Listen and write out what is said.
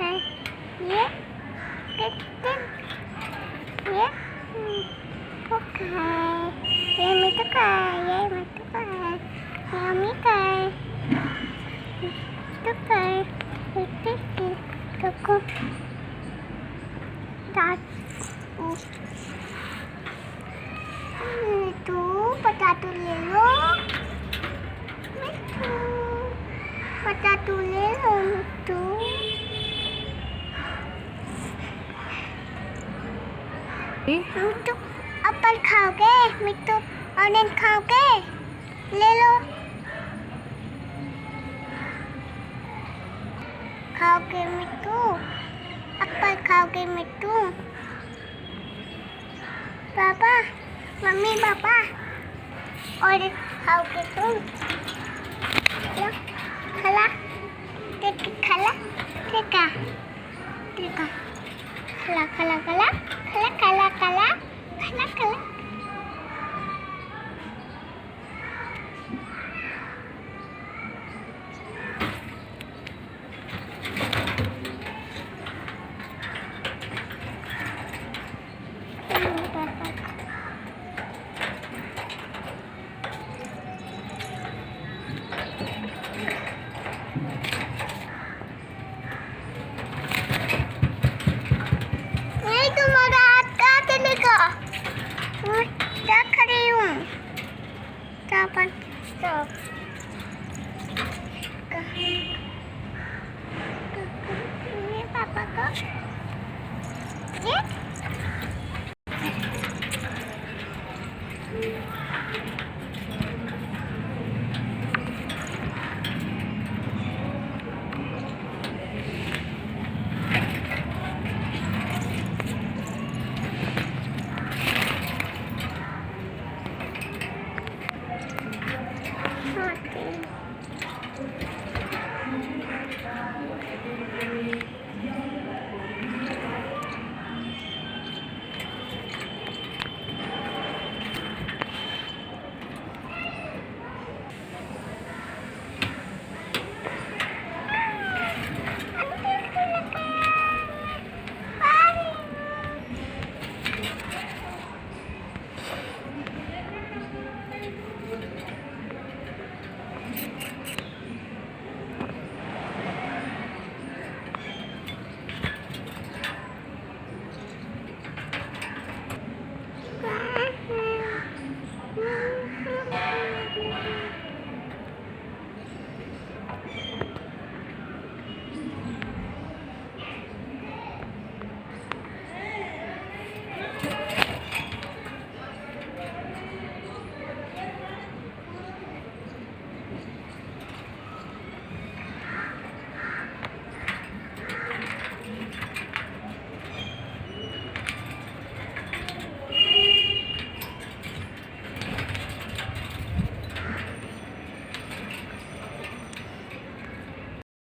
है ये किटन, ये को खाए, ये मिठू खाए, ये मिठू खाए, मम्मी खाए, तो खाए, इतनी तो को दांत मिठू पटाटू ले लो, मिठू पटाटू ले लो, मिठू मिठू एप्पल खाओगे, मिठू ऑरेंज खाओगे, ले लो, खाओगे मिठू एप्पल खाओगे मिठू, पापा मम्मी पापा और खाओगे तुम, लो खाला देख खाला देखा देखा खाला खाला खाला खाला खाला खाला खाला खाला तुम्हारा हाथ कहाँ चलेगा? मैं क्या खड़ी हूँ? ये पापा का ये